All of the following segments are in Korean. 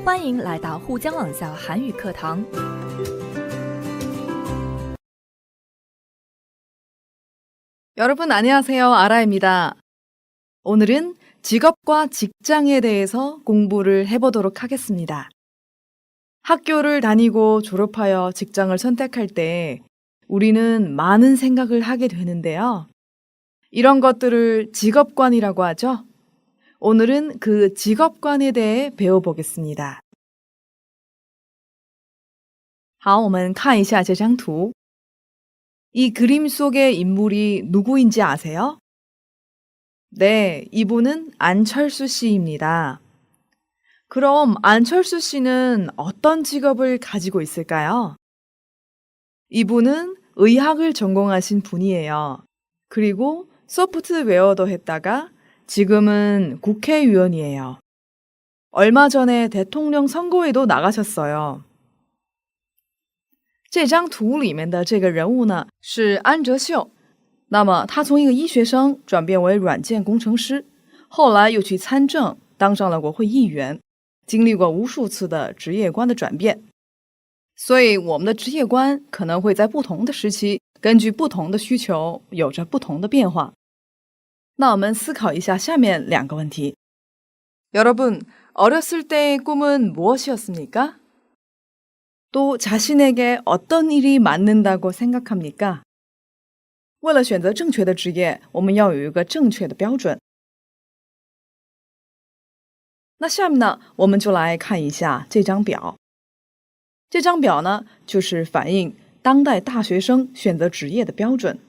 欢迎来到沪江网校韩语课堂。 여러분 안녕하세요. 아라입니다. 오늘은 직업과 직장에 대해서 공부를 해보도록 하겠습니다. 학교를 다니고 졸업하여 직장을 선택할 때 우리는 많은 생각을 하게 되는데요. 이런 것들을 직업관이라고 하죠. 오늘은 그 직업관에 대해 배워보겠습니다. 好，我们看一下这张图。 이 그림 속의 인물이 누구인지 아세요? 네, 이분은 안철수 씨입니다. 그럼 안철수 씨는 어떤 직업을 가지고 있을까요? 이분은 의학을 전공하신 분이에요. 그리고 소프트웨어도 했다가 지금은 국회의원이에요. 얼마 전에 대통령 선거에도 나가셨어요. 这张图里面的这个人物呢，是安哲秀。那么他从一个医学生转变为软件工程师，后来又去参政，当上了国会议员，经历过无数次的职业观的转变。所以我们的职业观可能会在不同的时期，根据不同的需求，有着不同的变化。那我们思考一下下面两个问题。 여러분, 어렸을 때의 꿈은 무엇이었습니까? 또 자신에게 어떤 일이 맞는다고 생각합니까? 为了选择正确的职业，我们要有一个正确的标准。那下面呢，我们就来看一下这张表。这张表呢，就是反映当代大学生选择职业的标准。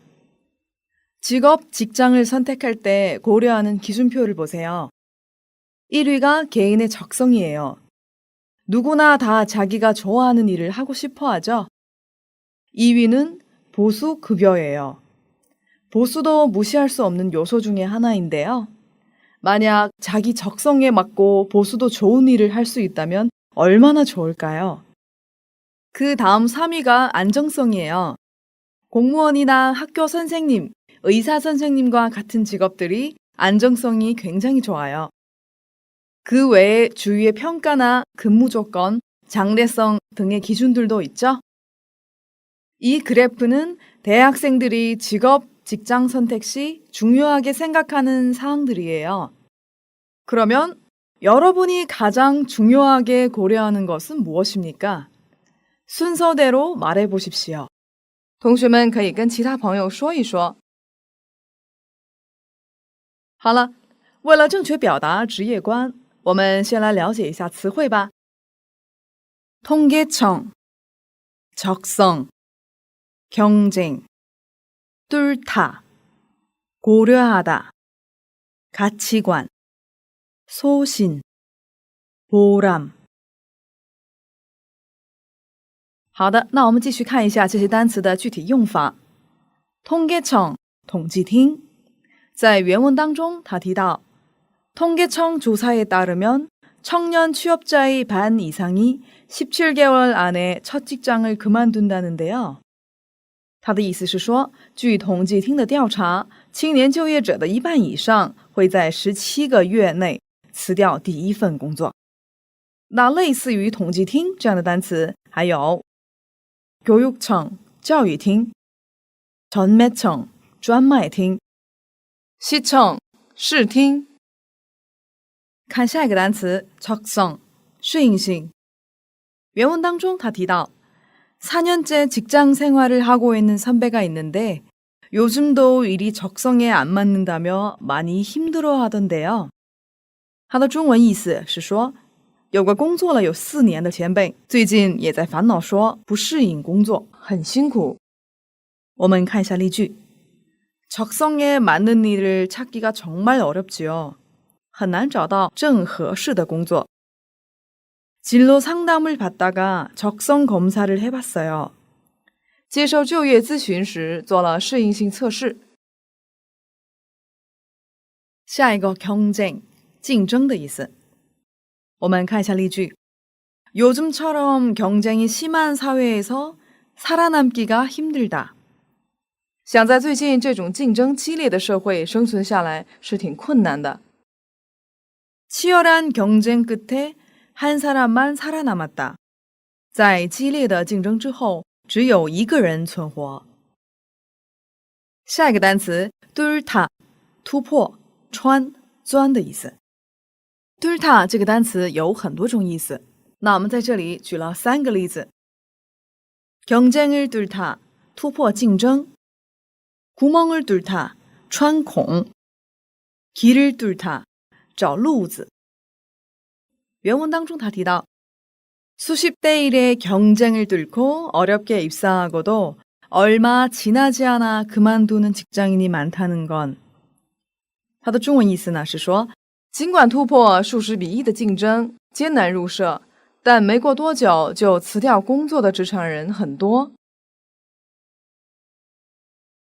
직업, 직장을 선택할 때 고려하는 기준표를 보세요. 1위가 개인의 적성이에요. 누구나 다 자기가 좋아하는 일을 하고 싶어 하죠. 2위는 보수 급여예요. 보수도 무시할 수 없는 요소 중에 하나인데요. 만약 자기 적성에 맞고 보수도 좋은 일을 할 수 있다면 얼마나 좋을까요? 그 다음 3위가 안정성이에요. 공무원이나 학교 선생님, 의사 선생님과 같은 직업들이 안정성이 굉장히 좋아요. 그 외에 주위의 평가나 근무 조건, 장래성 등의 기준들도 있죠. 이 그래프는 대학생들이 직업, 직장 선택 시 중요하게 생각하는 사항들이에요. 그러면 여러분이 가장 중요하게 고려하는 것은 무엇입니까? 순서대로 말해 보십시오. 同学们可以跟其他朋友说一说。好了，为了正确表达职业观，我们先来了解一下词汇吧。 통계청, 적성, 경쟁, 뚫다, 고려하다, 가치관, 소신, 보람。 好的，那我们继续看一下这些单词的具体用法。 통계청, 统计厅。 在原文当中，他提到 통계청 조사에 따르면 청년 취업자의 반 이상이 17개월 안에 첫 직장을 그만둔다는데요. 他的意思是说，据统计厅的调查，青年就业者的一半以上会在17个月内辞掉第一份工作。那类似于统计厅这样的单词还有 교육청 教育厅 전매청 专卖厅 시청 视厅。 看下一个单词 적성 适应性。 原文当中他提到 4년째 직장 생활을 하고 있는 선배가 있는데 요즘도 일이 적성에 안 맞는다며 많이 힘들어 하던데요. 他的中文意思是说，有个工作了有4年的前辈最近也在烦恼说不适应工作，很辛苦。我们看一下例句。 적성에 맞는 일을 찾기가 정말 어렵지요. 很难找到正合适的工作。 진로 상담을 받다가 적성 검사를 해봤어요. 接受就业咨询时做了适应性测试。下一个 경쟁 竞争的意思。我们看一下例句。 요즘처럼 경쟁이 심한 사회에서 살아남기가 힘들다. 想在最近这种竞争激烈的社会生存下来是挺困难的。 치열한 경쟁 끝에 한 사람만 살아남았다. 在激烈的竞争之后，只有一个人存活。下一个单词 뚫다， 突破、穿、钻的意思。뚫다 这个单词有很多种意思，那我们在这里举了3个例子。경쟁을 뚫다， 突破竞争。구멍을 뚫다， 穿孔。길을 뚫다， 找路子。原文当中他提到 수십 대 1의 경쟁을 뚫고 어렵게 입사하고도 얼마 지나지 않아 그만두는 직장인이 많다는 건 它的中文意思呢是说，尽管突破数十比1的竞争，艰难入社，但没过多久就辞掉工作的职场人很多。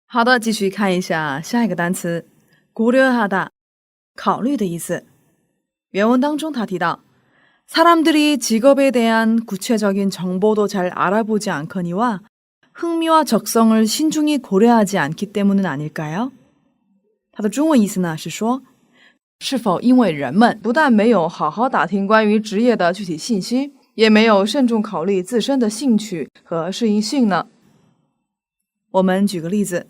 好的，继续看一下下一个单词 고려하다， 考虑的意思。原文当中他提到 사람들이 직업에 대한 구체적인 정보도 잘 알아보지 않거니와 흥미와 적성을 신중히 고려하지 않기 때문은 아닐까요? 它的中文意思呢是说，是否因为人们不但没有好好打听关于职业的具体信息，也没有慎重考虑自身的兴趣和适应性呢？我们举个例子，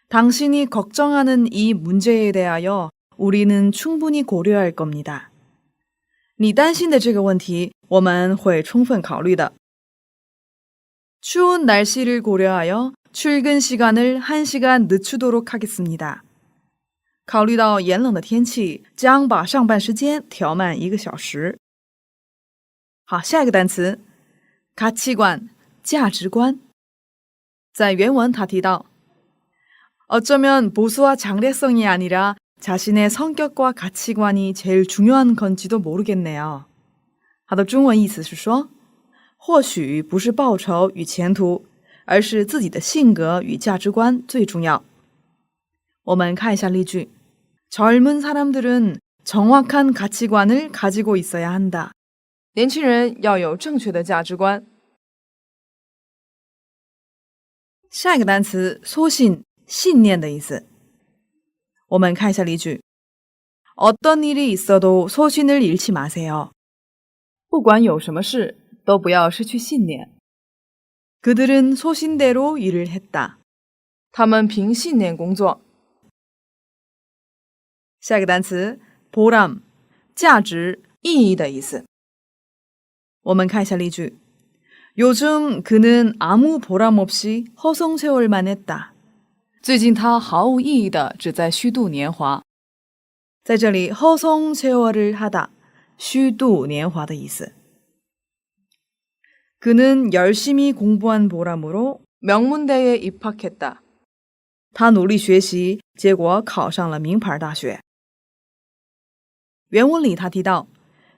당신이 걱정하는 이 문제에 대하여 우리는 충분히 고려할 겁니다. 你担心的这个问题，我们会充分考虑的。 추운 날씨를 고려하여 출근 시간을 1시간 늦추도록 하겠습니다. 考虑到炎冷的天气，将把上班时间调慢1个小时。好，下一个单词 가치관， 价值观。在原文他提到 어쩌면 보수와 장래성이 아니라 자신의 성격과 가치관이 제일 중요한 건지도 모르겠네요. 它的中文意思是说，或许不是报酬与前途，而是自己的性格与价值观最重要。我们看一下例句。 젊은 사람들은 정확한 가치관을 가지고 있어야 한다. 年轻人要有正确的价值观。下一个单词 소신， 信念的意思。我们看一下例句。 어떤 일이 있어도 소신을 잃지 마세요. 不管有什么事，都不要失去信念。 그들은 소신대로 일을 했다. 他们凭信念工作。下一个单词 보람， 价值、意义的意思。我们看一下例句。 요즘 그는 아무 보람 없이 허송세월만 했다. 最近他毫无意义的只在虚度年华。在这里 허송세월을 하다， 虚度年华的意思。 그는 열심히 공부한 보람으로 명문대에 입학했다. 他努力学习，结果考上了名牌大学。原文里他提到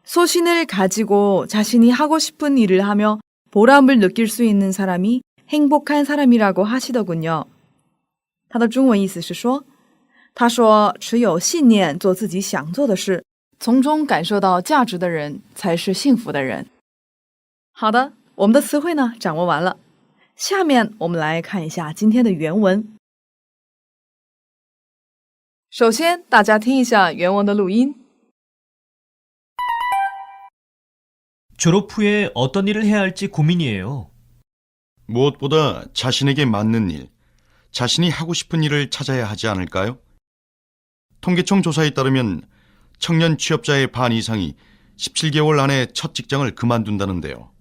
소신을 가지고 자신이 하고 싶은 일을 하며 보람을 느낄 수 있는 사람이 행복한 사람이라고 하시더군요. 他的中文意思是说，他说持有信念做自己想做的事，从中感受到价值的人才是幸福的人。好的，我们的词汇呢掌握完了，下面我们来看一下今天的原文。首先，大家听一下原文的录音。 졸업 후에 어떤 일을 해야 할지 고민이에요. 무엇보다 자신에게 맞는 일, 자신이 하고 싶은 일을 찾아야 하지 않을까요? 통계청 조사에 따르면 청년 취업자의 반 이상이 17개월 안에 첫 직장을 그만둔다는데요.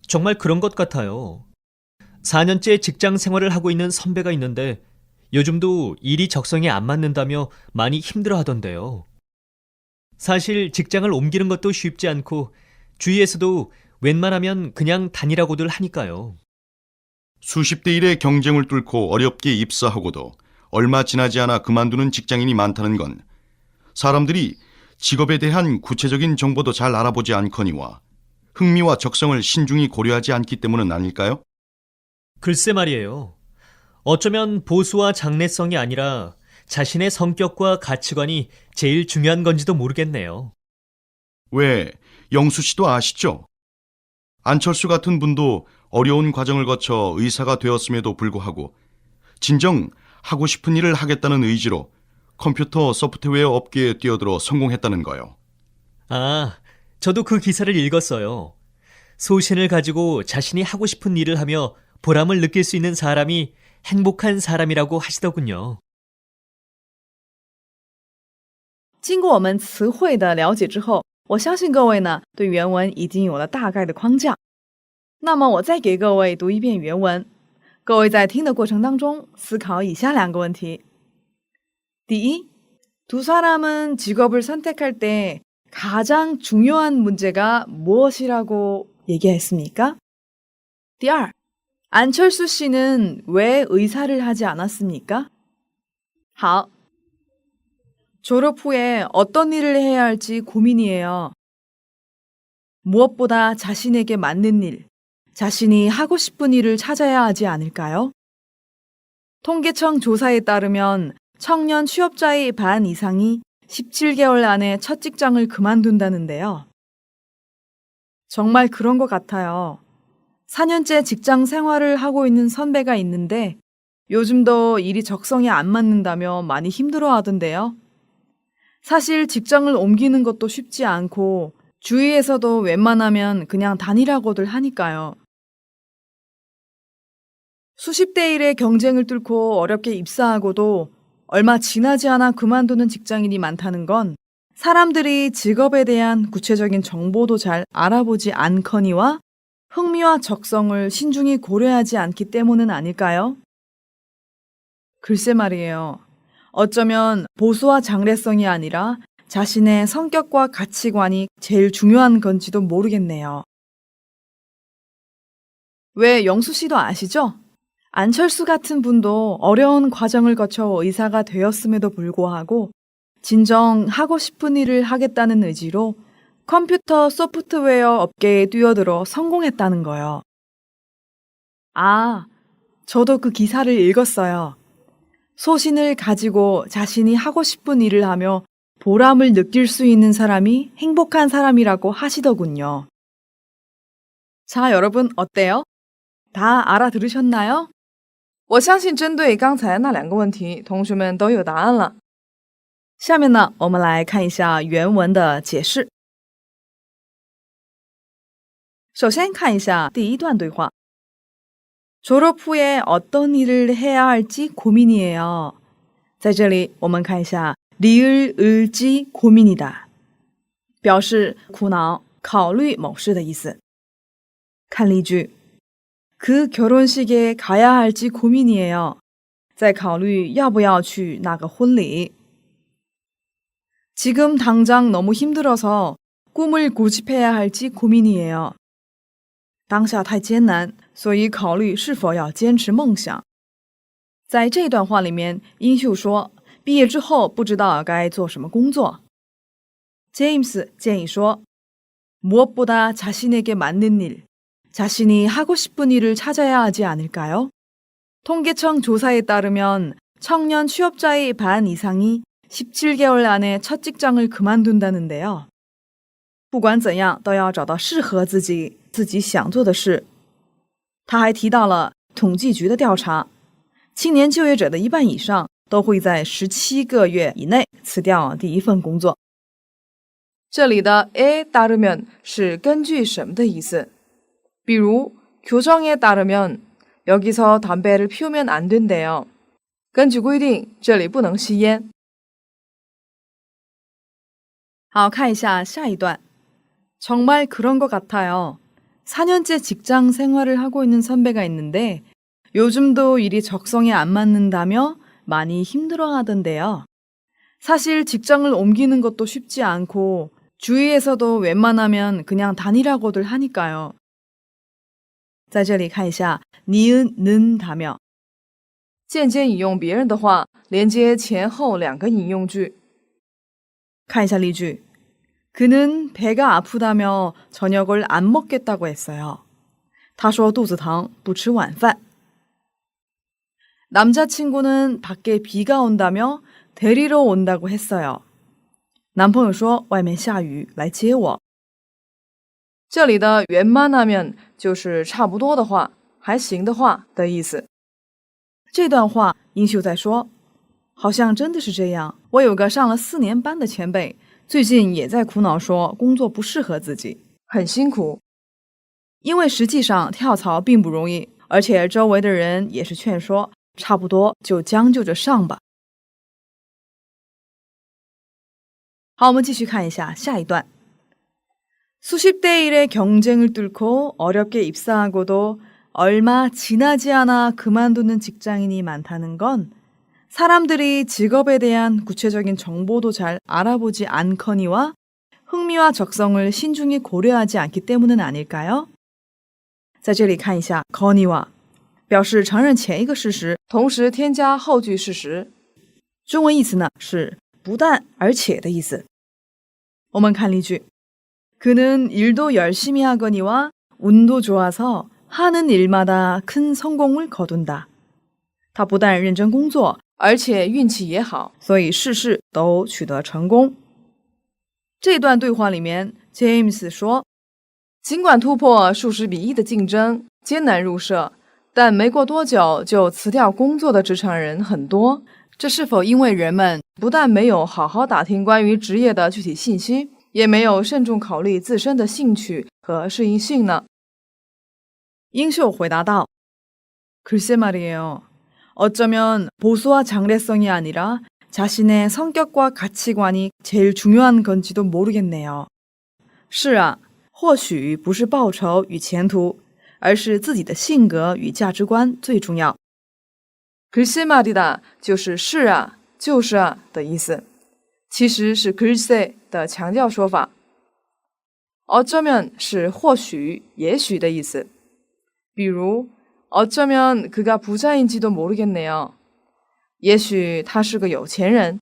정말 그런 것 같아요. 4년째 직장 생활을 하고 있는 선배가 있는데 요즘도 일이 적성에 안 맞는다며 많이 힘들어 하던데요. 사실 직장을 옮기는 것도 쉽지 않고 주위에서도 웬만하면 그냥 다니라고들 하니까요. 수십 대 1의 경쟁을 뚫고 어렵게 입사하고도 얼마 지나지 않아 그만두는 직장인이 많다는 건 사람들이 직업에 대한 구체적인 정보도 잘 알아보지 않거니와 흥미와 적성을 신중히 고려하지 않기 때문은 아닐까요? 글쎄 말이에요. 어쩌면 보수와 장래성이 아니라 자신의 성격과 가치관이 제일 중요한 건지도 모르겠네요. 왜, 영수 씨도 아시죠? 안철수 같은 분도 어려운 과정을 거쳐 의사가 되었음에도 불구하고 진정 하고 싶은 일을 하겠다는 의지로 컴퓨터 소프트웨어 업계에 뛰어들어 성공했다는 거요. 아, 저도 그 기사를 읽었어요. 소신을 가지고 자신이 하고 싶은 일을 하며 보람을 느낄 수 있는 사람이 행복한 사람이라고 하시더군요. 经过我们词汇的了解之后，我相信各位呢对原文已经有了大概的框架。那么我再给各位读一遍原文，各位在听的过程当中思考以下两个问题。第一，두 사람은 직업을 선택할 때 가장 중요한 문제가 무엇이라고 얘기했습니까? 第二， 안철수 씨는 왜 의사를 하지 않았습니까? 好， 졸업 후에 어떤 일을 해야 할지 고민이에요. 무엇보다 자신에게 맞는 일, 자신이 하고 싶은 일을 찾아야 하지 않을까요? 통계청 조사에 따르면 청년 취업자의 반 이상이 17개월 안에 첫 직장을 그만둔다는데요. 정말 그런 것 같아요. 4년째 직장 생활을 하고 있는 선배가 있는데 요즘도 일이 적성에 안 맞는다며 많이 힘들어 하던데요. 사실 직장을 옮기는 것도 쉽지 않고 주위에서도 웬만하면 그냥 다니라고들 하니까요. 수십 대 1의 경쟁을 뚫고 어렵게 입사하고도 얼마 지나지 않아 그만두는 직장인이 많다는 건 사람들이 직업에 대한 구체적인 정보도 잘 알아보지 않거니와 흥미와 적성을 신중히 고려하지 않기 때문은 아닐까요? 글쎄 말이에요. 어쩌면 보수와 장래성이 아니라 자신의 성격과 가치관이 제일 중요한 건지도 모르겠네요. 왜 영수 씨도 아시죠? 안철수 같은 분도 어려운 과정을 거쳐 의사가 되었음에도 불구하고 진정 하고 싶은 일을 하겠다는 의지로 컴퓨터 소프트웨어 업계에 뛰어들어 성공했다는 거요. 아, 저도 그 기사를 읽었어요. 소신을 가지고 자신이 하고 싶은 일을 하며 보람을 느낄 수 있는 사람이 행복한 사람이라고 하시더군요. 자, 여러분 어때요? 다 알아들으셨나요? 我相信针对刚才那两个问题，同学们都有答案了。下面呢，我们来看一下原文的解释。首先看一下第一段对话。 졸업 후에 어떤 일을 해야 할지 고민이에요. 在这里我们看一下 리을 을지 고민이다 表示苦恼考虑某事的意思。看例句 그 결혼식에 가야 할지 고민이에요. 在考虑要不要去那个婚礼。 지금 당장 너무 힘들어서 꿈을 고집해야 할지 고민이에요. 当下太艰难，所以考虑是否要坚持梦想。在这段话里面，英秀说，毕业之后不知道该做什么工作。James 建议说， 무엇보다 자신에게 맞는 일, 자신이 하고 싶은 일을 찾아야 하지 않을까요? 통계청 조사에 따르면 청년 취업자의 반 이상이 17개월 안에 첫 직장을 그만둔다는데요. 不管怎样，都要找到适合自己想做的事。他还提到了统计局的调查，青年就业者的一半以上都会在17个月以内辞掉第一份工作。这里的에 따르면是根据什么的意思？比如교정에 따르면 여기서 담배를 피우면 안 된대요. 根据规定，这里不能吸烟。好，看一下下一段。 정말 그런 것 같아요. 4년째 직장 생활을 하고 있는 선배가 있는데 요즘도 일이 적성에 안 맞는다며 많이 힘들어 하던데요. 사실 직장을 옮기는 것도 쉽지 않고 주위에서도 웬만하면 그냥 다니라고들 하니까요. 在这里看一下 니은, 는 다며 间接引用别人的话，连接前后两个引用句。看一下例句。 그는 배가 아프다며 저녁을 안 먹겠다고 했어요. 他说肚子疼不吃晚饭。 남자친구는 밖에 비가 온다며 데리러 온다고 했어요. 男朋友说外面下雨来接我。这里的웬만하면就是差不多的话，还行的话的意思。这段话英秀在说，好像真的是这样。我有个上了4年班的前辈。最近也在苦恼说工作不适合自己，很辛苦。因为实际上跳槽并不容易，而且周围的人也是劝说，差不多就将就着上吧。好，我们继续看一下下一段。수십 대 1의 경쟁을 뚫고 어렵게 입사하고도 얼마 지나지 않아 그만두는 직장인이 많다는 건 사람들이 직업에 대한 구체적인 정보도 잘 알아보지 않거니와 흥미와 적성을 신중히 고려하지 않기 때문은 아닐까요? 在这里看一下 거니와 表示承认前一个事实，同时添加后句事实。中文意思呢是不但而且的意思。我们看例句。 그는 일도 열심히 하거니와 운도 좋아서 하는 일마다 큰 성공을 거둔다. 他不但认真工作，而且运气也好，所以事事都取得成功。这段对话里面 ，James 说，尽管突破数十比1的竞争，艰难入社，但没过多久就辞掉工作的职场人很多。这是否因为人们不但没有好好打听关于职业的具体信息？ 也没有慎重考虑自身的兴趣和适应性呢？英秀回答道：“글쎄 말이에요. 어쩌면 보수와 장래성이 아니라 자신의 성격과 가치관이 제일 중요한 건지도 모르겠네요. 是啊，或许不是报酬与前途，而是自己的性格与价值观最重要。글쎄 말이다 就是是啊，就是啊的意思。” 其实是 글쎄 的强调说法。어쩌면 是或许、也许的意思。比如 어쩌면 그가 부자인지도 모르겠네요. 也许他是个有钱人。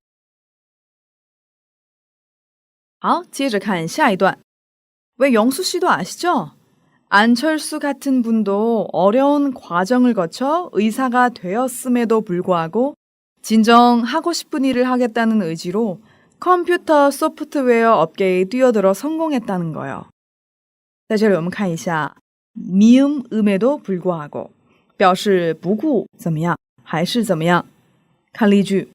好，接着看下一段。왜 영수 씨도 아시죠? 안철수 같은 분도 어려운 과정을 거쳐 의사가 되었음에도 불구하고 진정 하고 싶은 일을 하겠다는 의지로 컴퓨터 소프트웨어 업계에 뛰어들어 성공했다는 거요. 在这里我们看一下 미음 음에도 불구하고 表示不顾怎么样还是怎么样。看例句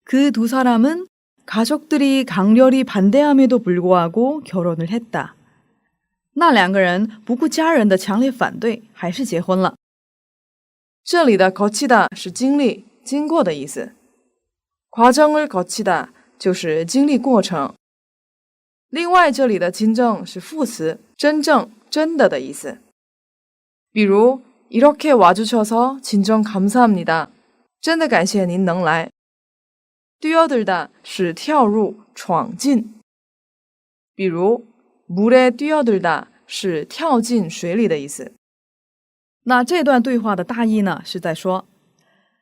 그 두 사람은 가족들이 강렬히 반대함에도 불구하고 결혼을 했다. 那两个人不顾家人的强烈反对还是结婚了。这里的 거치다 是经历、经过的意思。 과정을 거치다 就是经历过程。另外，这里的진정是副词，真正、真的的意思。比如 이렇게 와주셔서 진정 감사합니다. 真的感谢您能来。뛰어들다 是跳入、闯进。比如 물에 뛰어들다 是跳进水里的意思。那这段对话的大意呢，是在说，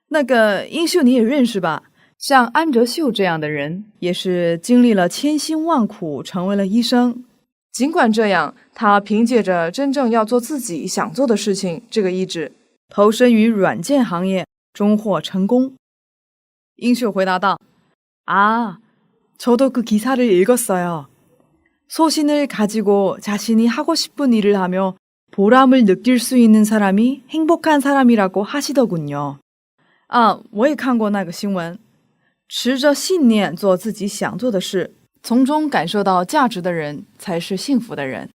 那个英秀你也认识吧？ 像安哲秀这样的人，也是经历了千辛万苦，成为了医生。尽管这样，他凭借着真正要做自己想做的事情这个意志，投身于软件行业，终获成功。英秀回答道：“啊，저도 그 기사를 읽었어요. 소신을 가지고 자신이 하고 싶은 일을 하며 보람을 느낄 수 있는 사람이 행복한 사람이라고 하시더군요. 啊，我也看过那个新闻。” 持着信念做自己想做的事，从中感受到价值的人才是幸福的人。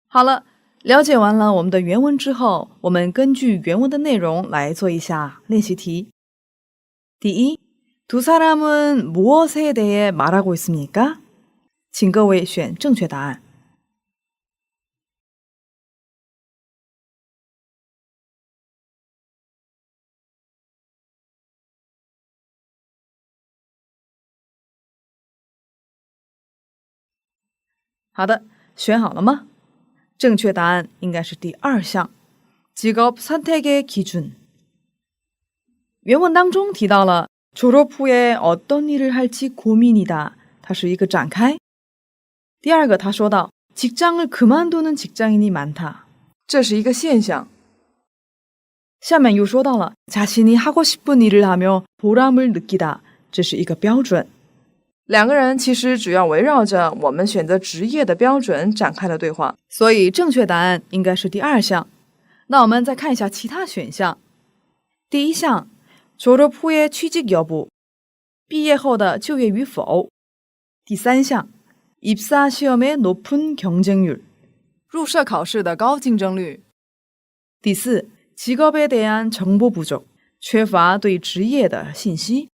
好了，了解完了我们的原文之后，我们根据原文的内容来做一下练习题。第一，두 사람은 무엇에 대해 말하고 있습니까? 请各位选正确答案。 好的，选好了吗？正确答案应该是第2项， 직업 선택의 기준。 原文当中提到了 졸업 후에 어떤 일을 할지 고민이다， 它是一个展开。第二个他说到 직장을 그만두는 직장인이 많다， 这是一个现象。下面又说到了 자신이 하고 싶은 일을 하며 보람을 느끼다， 这是一个标准。 两个人其实主要围绕着我们选择职业的标准展开了对话，所以正确答案应该是第2项。那我们再看一下其他选项。第1项，졸업 후의 취직 여부， 毕业后的就业与否。第3项， 입사 시험의 높은 경쟁률， 入社考试的高竞争率。第4， 직업에 대한 정보 부족， 缺乏对职业的信息。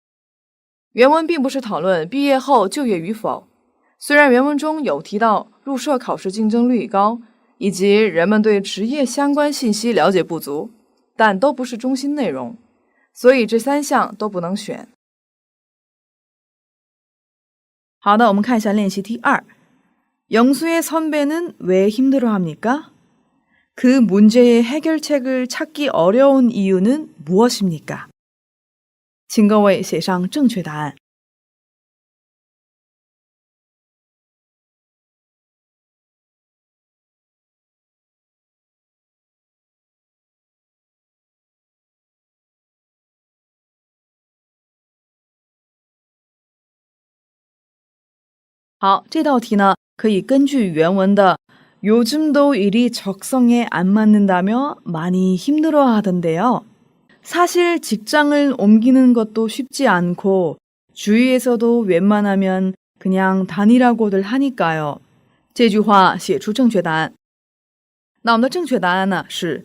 原文并不是讨论毕业后就业与否，虽然原文中有提到入社考试竞争率高，以及人们对职业相关信息了解不足，但都不是中心内容，所以这3项都不能选。好的，我们看一下练习题2。 영수의 선배는 왜 힘들어합니까? 그 문제의 해결책을 찾기 어려운 이유는 무엇입니까? 请各位写上正确答案。好，这道题呢，可以根据原文的 요즘도 일이 적성에 안 맞는다며 많이 힘들어하던데요. 사실 직장을 옮기는 것도 쉽지 않고 주위에서도 웬만하면 그냥 다니라고들 하니까요. 这句话写出正确答案。那我们的正确答案呢是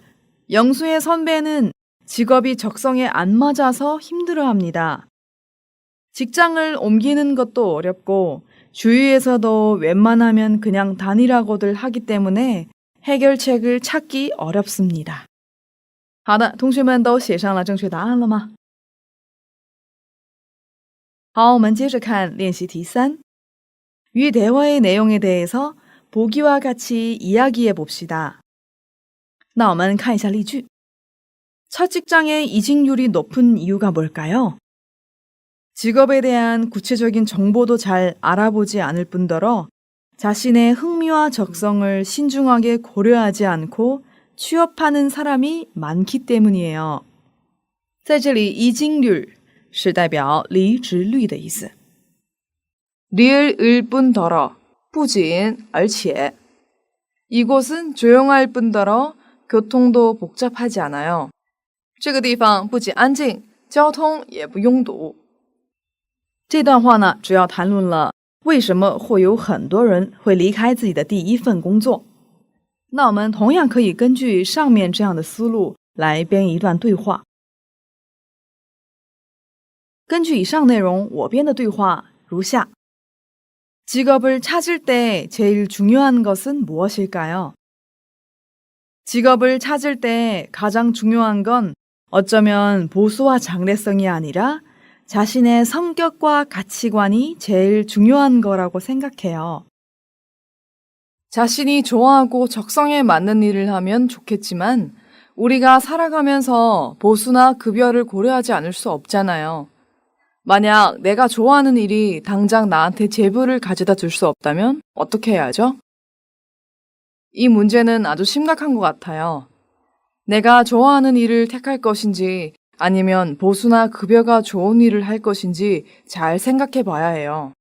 영수의 선배는 직업이 적성에 안 맞아서 힘들어합니다. 직장을 옮기는 것도 어렵고 주위에서도 웬만하면 그냥 다니라고들 하기 때문에 해결책을 찾기 어렵습니다. 好的，同学们都写上了正确答案了吗？好，我们接着看练习题 3. 위 대화의 내용에 대해서 보기와 같이 이야기해 봅시다. 那我们看一下例句。 첫 직장의 이직률이 높은 이유가 뭘까요? 직업에 대한 구체적인 정보도 잘 알아보지 않을 뿐더러 자신의 흥미와 적성을 신중하게 고려하지 않고 취업하는 사람이 많기 때문이에요. 在这里이직률是代表离职率的意思。 릴 뿐더러不仅而且 이곳은 조용할 뿐더러 교통도 복잡하지 않아요. 这个地方不仅安静，交通也不拥堵。这段话呢，主要谈论了为什么会有很多人会离开自己的第一份工作。那我们同样可以根据上面这样的思路来编一段对话。根据以上内容，我编的对话如下。 직업을 찾을 때 제일 중요한 것은 무엇일까요? 직업을 찾을 때 가장 중요한 건 어쩌면 보수와 장래성이 아니라 자신의 성격과 가치관이 제일 중요한 거라고 생각해요. 자신이 좋아하고 적성에 맞는 일을 하면 좋겠지만 우리가 살아가면서 보수나 급여를 고려하지 않을 수 없잖아요. 만약 내가 좋아하는 일이 당장 나한테 재물을 가져다 줄 수 없다면 어떻게 해야 하죠? 이 문제는 아주 심각한 것 같아요. 내가 좋아하는 일을 택할 것인지 아니면 보수나 급여가 좋은 일을 할 것인지 잘 생각해 봐야 해요.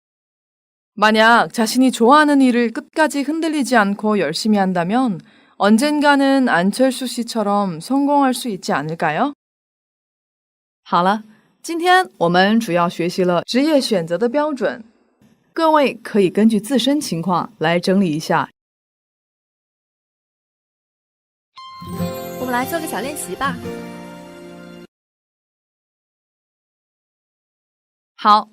만약 자신이 좋아하는 일을 끝까지 흔들리지 않고 열심히 한다면 언젠가는 안철수 씨처럼 성공할 수 있지 않을까요? 好了，今天我们主要学习了职业选择的标准，各位可以根据自身情况来整理一下。我们来做个小练习吧。好，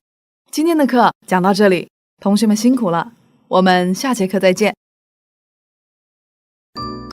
今天的课讲到这里，同学们辛苦了，我们下节课再见。